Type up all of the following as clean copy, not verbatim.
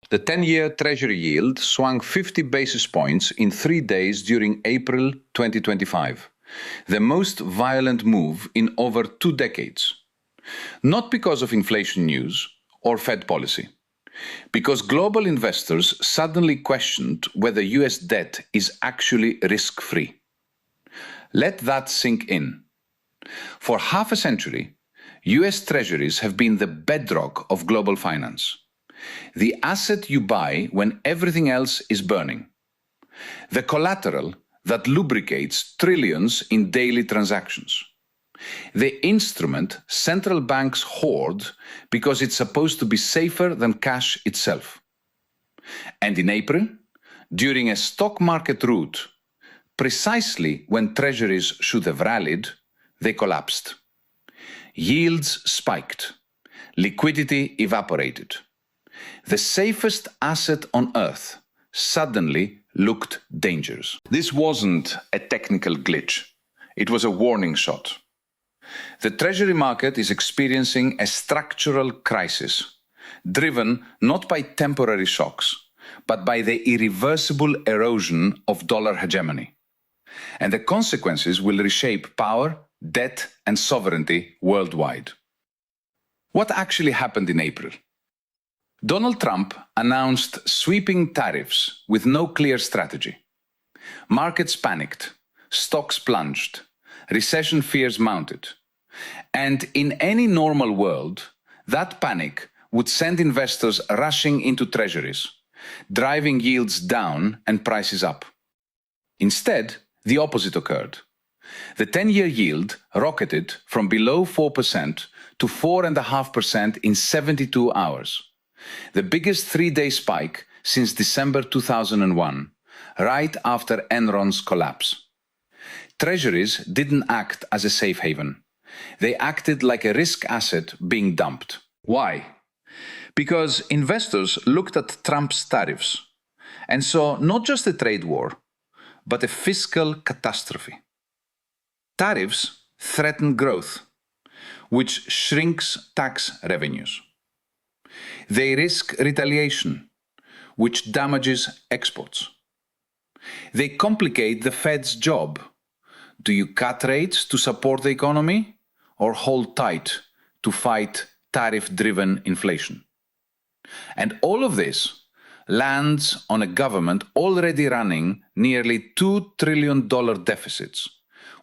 The 10-year Treasury yield swung 50 basis points in 3 days during April 2025, the most violent move in over 2 decades. Not because of inflation news or Fed policy, because global investors suddenly questioned whether US debt is actually risk-free. Let that sink in. For half a century, US Treasuries have been the bedrock of global finance. The asset you buy when everything else is burning. The collateral that lubricates trillions in daily transactions. The instrument central banks hoard because it's supposed to be safer than cash itself. And in April, during a stock market rout, precisely when treasuries should have rallied, they collapsed. Yields spiked. Liquidity evaporated. The safest asset on earth suddenly looked dangerous. This wasn't a technical glitch. It was a warning shot. The treasury market is experiencing a structural crisis, driven not by temporary shocks, but by the irreversible erosion of dollar hegemony. And the consequences will reshape power, debt, and sovereignty worldwide. What actually happened in April? Donald Trump announced sweeping tariffs with no clear strategy. Markets panicked, stocks plunged, recession fears mounted. And in any normal world, that panic would send investors rushing into treasuries, driving yields down and prices up. Instead, the opposite occurred. The 10-year yield rocketed from below 4% to 4.5% in 72 hours. The biggest 3-day spike since December 2001, right after Enron's collapse. Treasuries didn't act as a safe haven. They acted like a risk asset being dumped. Why? Because investors looked at Trump's tariffs and saw not just a trade war, but a fiscal catastrophe. Tariffs threaten growth, which shrinks tax revenues. They risk retaliation, which damages exports. They complicate the Fed's job. Do you cut rates to support the economy or hold tight to fight tariff-driven inflation? And all of this lands on a government already running nearly $2 trillion deficits,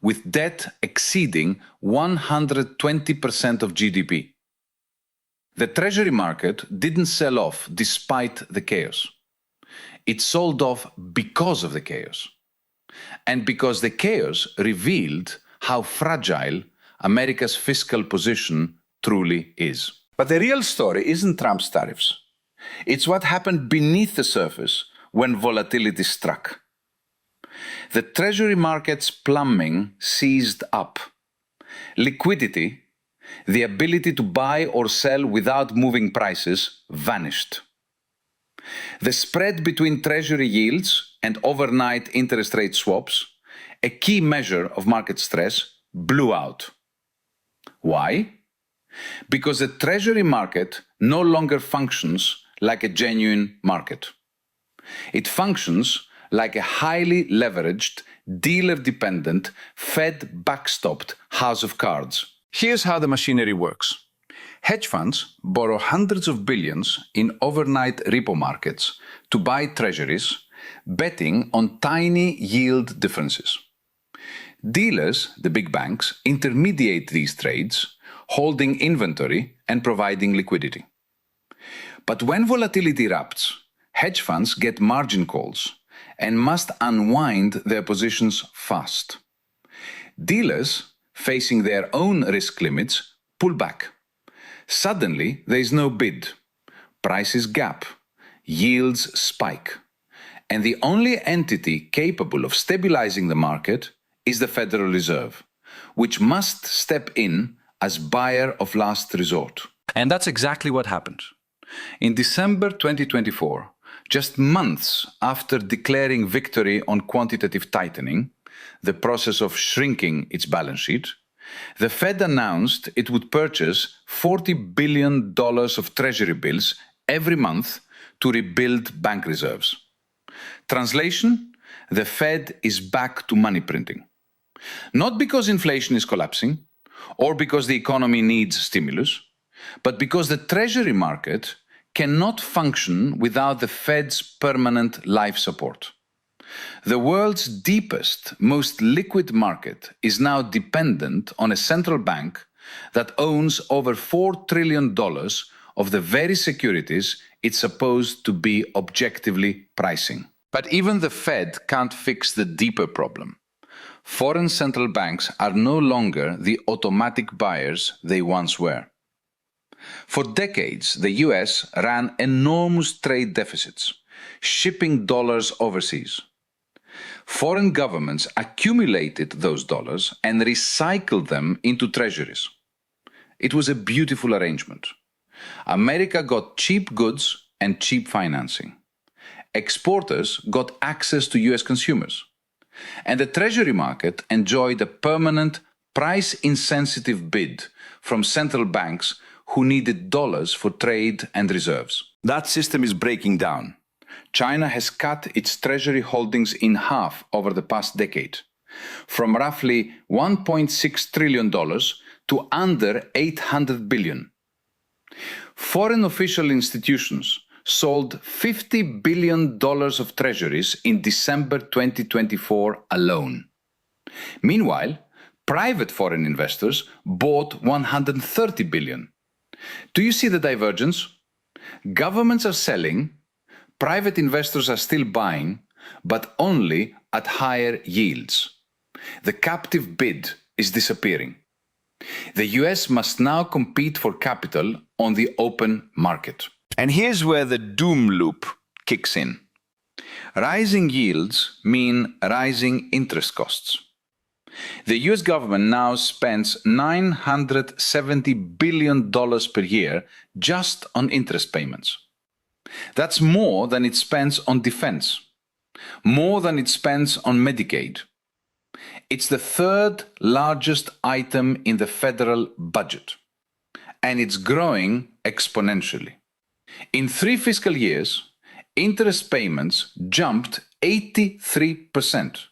with debt exceeding 120% of GDP. The treasury market didn't sell off despite the chaos. It sold off because of the chaos. And because the chaos revealed how fragile America's fiscal position truly is. But the real story isn't Trump's tariffs. It's what happened beneath the surface when volatility struck. The treasury market's plumbing seized up. Liquidity, the ability to buy or sell without moving prices, vanished. The spread between treasury yields and overnight interest rate swaps, a key measure of market stress, blew out. Why? Because the treasury market no longer functions like a genuine market. It functions like a highly leveraged, dealer-dependent, Fed-backstopped house of cards. Here's how the machinery works. Hedge funds borrow hundreds of billions in overnight repo markets to buy treasuries, betting on tiny yield differences. Dealers, the big banks, intermediate these trades, holding inventory and providing liquidity. But when volatility erupts, hedge funds get margin calls and must unwind their positions fast. Dealers, facing their own risk limits, pull back. Suddenly, there is no bid. Prices gap. Yields spike. And the only entity capable of stabilizing the market is the Federal Reserve, which must step in as buyer of last resort. And that's exactly what happened. In December 2024, just months after declaring victory on quantitative tightening, the process of shrinking its balance sheet, the Fed announced it would purchase $40 billion of treasury bills every month to rebuild bank reserves. Translation: the Fed is back to money printing. Not because inflation is collapsing or because the economy needs stimulus, but because the Treasury market cannot function without the Fed's permanent life support. The world's deepest, most liquid market is now dependent on a central bank that owns over $4 trillion of the very securities it's supposed to be objectively pricing. But even the Fed can't fix the deeper problem. Foreign central banks are no longer the automatic buyers they once were. For decades, the US ran enormous trade deficits, shipping dollars overseas. Foreign governments accumulated those dollars and recycled them into treasuries. It was a beautiful arrangement. America got cheap goods and cheap financing. Exporters got access to US consumers. And the treasury market enjoyed a permanent, price-insensitive bid from central banks who needed dollars for trade and reserves. That system is breaking down. China has cut its treasury holdings in half over the past decade, from roughly $1.6 trillion to under $800 billion. Foreign official institutions sold $50 billion of treasuries in December 2024 alone. Meanwhile, private foreign investors bought $130 billion. Do you see the divergence? Governments are selling, private investors are still buying, but only at higher yields. The captive bid is disappearing. The US must now compete for capital on the open market. And here's where the doom loop kicks in. Rising yields mean rising interest costs. The US government now spends $970 billion per year just on interest payments. That's more than it spends on defense, more than it spends on Medicaid. It's the third largest item in the federal budget, and it's growing exponentially. In 3 fiscal years, interest payments jumped 83%,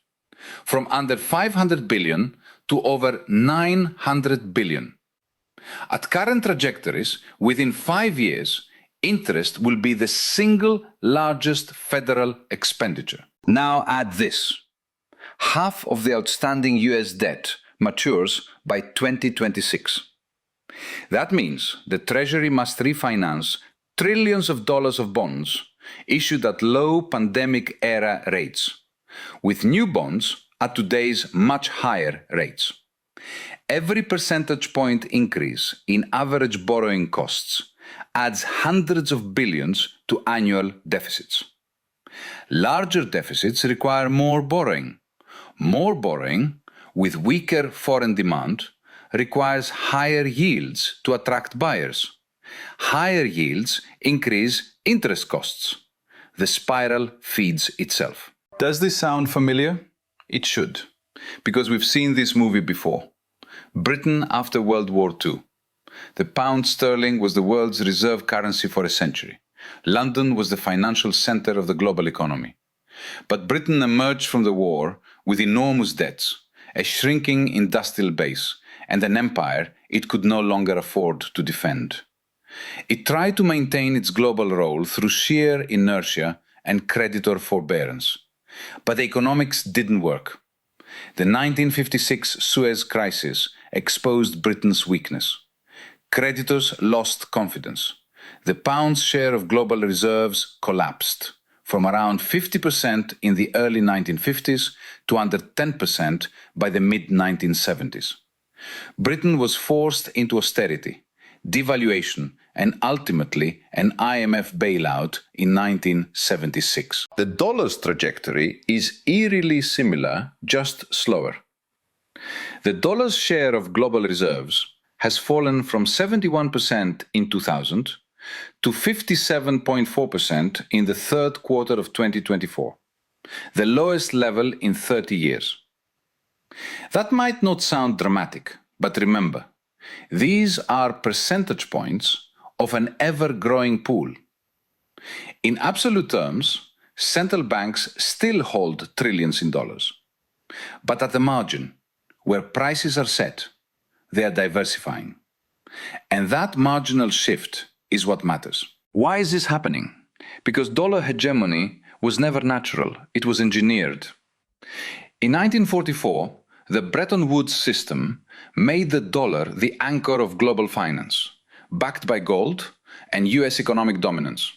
from under $500 billion to over $900 billion. At current trajectories, within 5 years, interest will be the single largest federal expenditure. Now add this. Half of the outstanding US debt matures by 2026. That means the Treasury must refinance trillions of dollars of bonds issued at low pandemic-era rates, with new bonds at today's much higher rates. Every percentage point increase in average borrowing costs adds hundreds of billions to annual deficits. Larger deficits require more borrowing. More borrowing, with weaker foreign demand, requires higher yields to attract buyers. Higher yields increase interest costs. The spiral feeds itself. Does this sound familiar? It should, because we've seen this movie before. Britain after World War II. The pound sterling was the world's reserve currency for a century. London was the financial center of the global economy. But Britain emerged from the war with enormous debts, a shrinking industrial base, and an empire it could no longer afford to defend. It tried to maintain its global role through sheer inertia and creditor forbearance. But the economics didn't work. The 1956 Suez Crisis exposed Britain's weakness. Creditors lost confidence. The pound's share of global reserves collapsed, from around 50% in the early 1950s to under 10% by the mid-1970s. Britain was forced into austerity, devaluation, and ultimately an IMF bailout in 1976. The dollar's trajectory is eerily similar, just slower. The dollar's share of global reserves has fallen from 71% in 2000 to 57.4% in the third quarter of 2024, the lowest level in 30 years. That might not sound dramatic, but remember, these are percentage points of an ever-growing pool. In absolute terms, central banks still hold trillions in dollars. But at the margin, where prices are set, they are diversifying. And that marginal shift is what matters. Why is this happening? Because dollar hegemony was never natural, it was engineered. In 1944, the Bretton Woods system made the dollar the anchor of global finance, backed by gold and US economic dominance.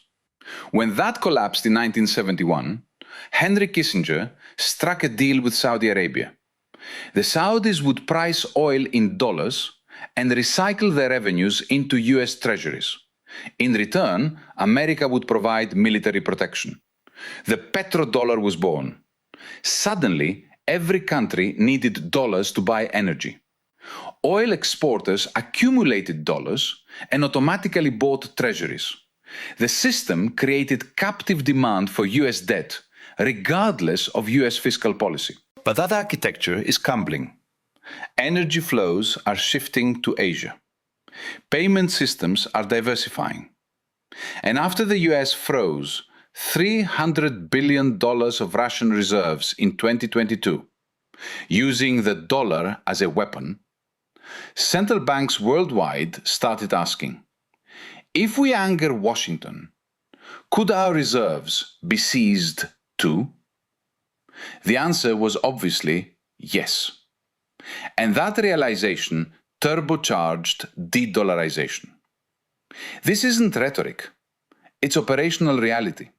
When that collapsed in 1971, Henry Kissinger struck a deal with Saudi Arabia. The Saudis would price oil in dollars and recycle their revenues into US Treasuries. In return, America would provide military protection. The petrodollar was born. Suddenly, every country needed dollars to buy energy. Oil exporters accumulated dollars and automatically bought treasuries. The system created captive demand for US debt, regardless of US fiscal policy. But that architecture is crumbling. Energy flows are shifting to Asia. Payment systems are diversifying. And after the US froze $300 billion of Russian reserves in 2022, using the dollar as a weapon, central banks worldwide started asking, if we anger Washington, could our reserves be seized too? The answer was obviously yes. And that realization turbocharged de-dollarization. This isn't rhetoric, it's operational reality.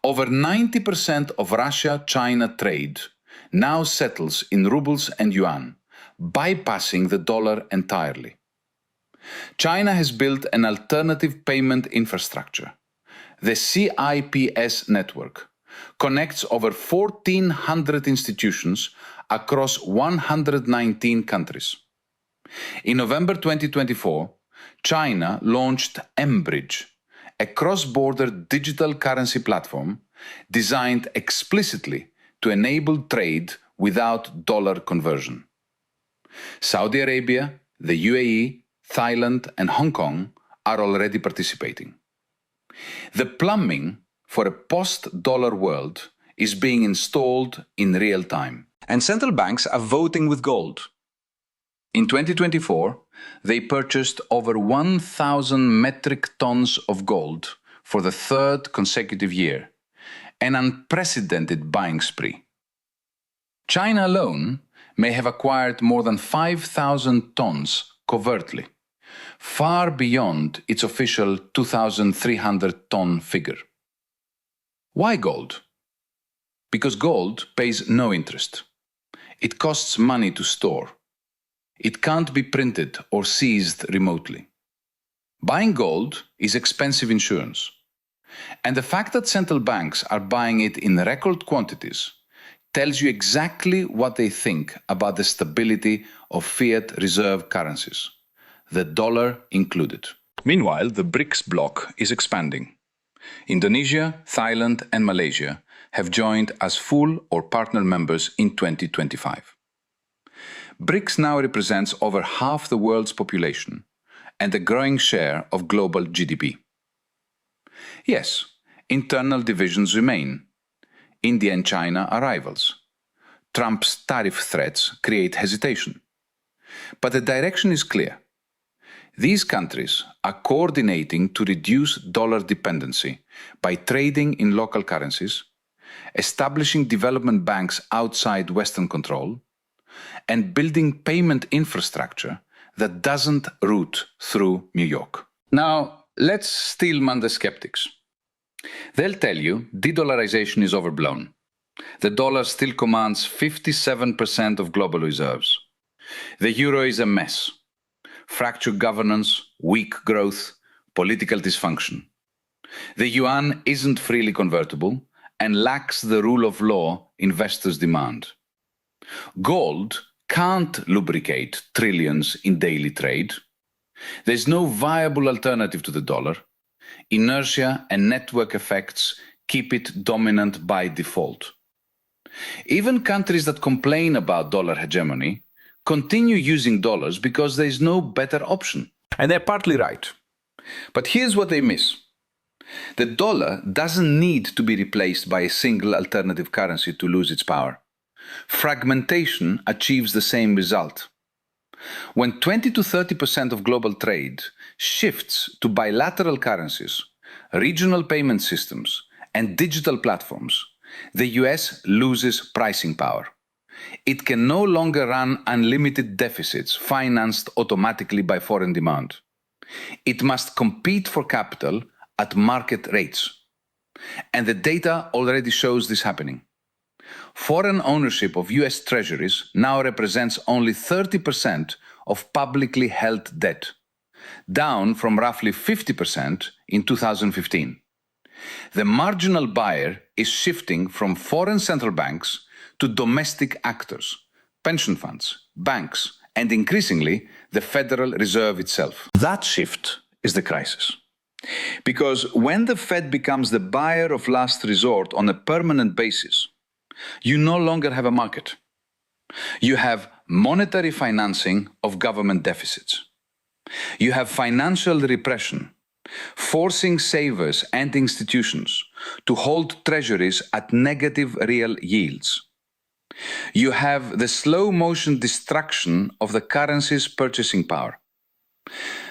Over 90% of Russia-China trade now settles in rubles and yuan, bypassing the dollar entirely. China has built an alternative payment infrastructure. The CIPS network connects over 1,400 institutions across 119 countries. In November 2024, China launched mBridge, a cross-border digital currency platform designed explicitly to enable trade without dollar conversion. Saudi Arabia, the UAE, Thailand, and Hong Kong are already participating. The plumbing for a post-dollar world is being installed in real time. And central banks are voting with gold. In 2024, they purchased over 1,000 metric tons of gold for the third consecutive year, an unprecedented buying spree. China alone may have acquired more than 5,000 tons covertly, far beyond its official 2,300-ton figure. Why gold? Because gold pays no interest. It costs money to store. It can't be printed or seized remotely. Buying gold is expensive insurance. And the fact that central banks are buying it in record quantities tells you exactly what they think about the stability of fiat reserve currencies, the dollar included. Meanwhile, the BRICS bloc is expanding. Indonesia, Thailand, and Malaysia have joined as full or partner members in 2025. BRICS now represents over half the world's population and a growing share of global GDP. Yes, internal divisions remain. India and China are rivals. Trump's tariff threats create hesitation. But the direction is clear. These countries are coordinating to reduce dollar dependency by trading in local currencies, establishing development banks outside Western control, and building payment infrastructure that doesn't route through New York. Now, let's steelman the skeptics. They'll tell you de-dollarization is overblown. The dollar still commands 57% of global reserves. The euro is a mess. Fractured governance, weak growth, political dysfunction. The yuan isn't freely convertible and lacks the rule of law investors demand. Gold can't lubricate trillions in daily trade. There's no viable alternative to the dollar. Inertia and network effects keep it dominant by default. Even countries that complain about dollar hegemony continue using dollars because there is no better option. And they're partly right. But here's what they miss. The dollar doesn't need to be replaced by a single alternative currency to lose its power. Fragmentation achieves the same result. When 20 to 30% of global trade shifts to bilateral currencies, regional payment systems, and digital platforms, the US loses pricing power. It can no longer run unlimited deficits financed automatically by foreign demand. It must compete for capital at market rates. And the data already shows this happening. Foreign ownership of US Treasuries now represents only 30% of publicly held debt, down from roughly 50% in 2015. The marginal buyer is shifting from foreign central banks to domestic actors, pension funds, banks, and increasingly the Federal Reserve itself. That shift is the crisis. Because when the Fed becomes the buyer of last resort on a permanent basis, you no longer have a market. You have monetary financing of government deficits. You have financial repression, forcing savers and institutions to hold treasuries at negative real yields. You have the slow-motion destruction of the currency's purchasing power.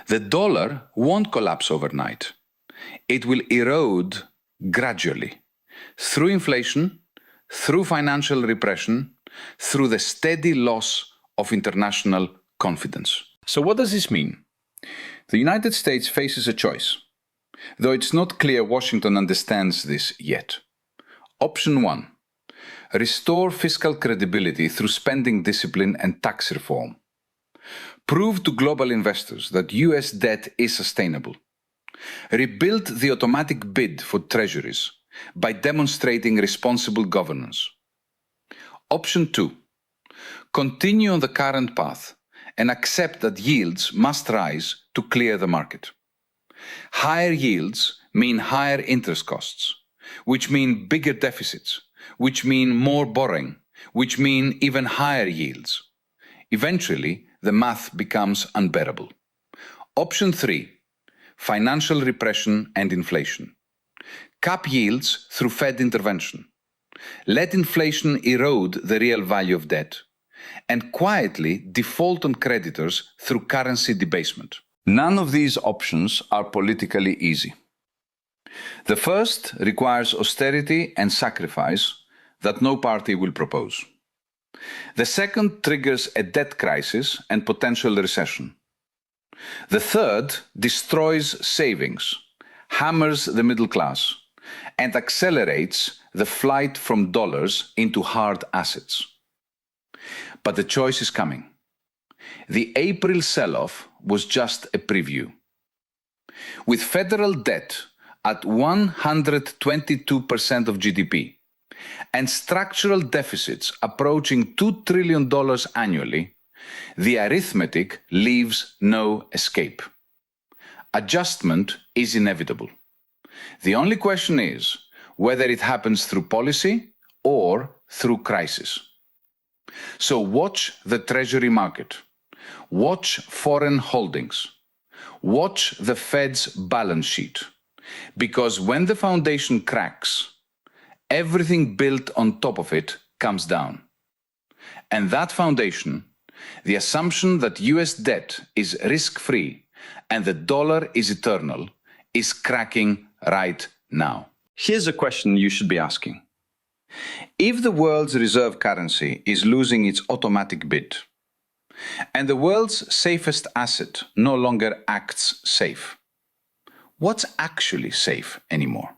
The dollar won't collapse overnight. It will erode gradually, through inflation, through financial repression, through the steady loss of international confidence. So what does this mean? The United States faces a choice, though it's not clear Washington understands this yet. Option 1. Restore fiscal credibility through spending discipline and tax reform. Prove to global investors that US debt is sustainable. Rebuild the automatic bid for treasuries by demonstrating responsible governance. Option 2. Continue on the current path and accept that yields must rise to clear the market. Higher yields mean higher interest costs, which mean bigger deficits, which mean more borrowing, which mean even higher yields. Eventually, the math becomes unbearable. Option 3. Financial repression and inflation. Cap yields through Fed intervention. Let inflation erode the real value of debt, and quietly default on creditors through currency debasement. None of these options are politically easy. The first requires austerity and sacrifice that no party will propose. The second triggers a debt crisis and potential recession. The third destroys savings, hammers the middle class, and accelerates the flight from dollars into hard assets. But the choice is coming. The April sell-off was just a preview. With federal debt at 122% of GDP and structural deficits approaching $2 trillion annually, the arithmetic leaves no escape. Adjustment is inevitable. The only question is whether it happens through policy or through crisis. So watch the Treasury market. Watch foreign holdings. Watch the Fed's balance sheet. Because when the foundation cracks, everything built on top of it comes down. And that foundation, the assumption that US debt is risk-free and the dollar is eternal, is cracking right now. Here's a question you should be asking. If the world's reserve currency is losing its automatic bid, and the world's safest asset no longer acts safe, what's actually safe anymore?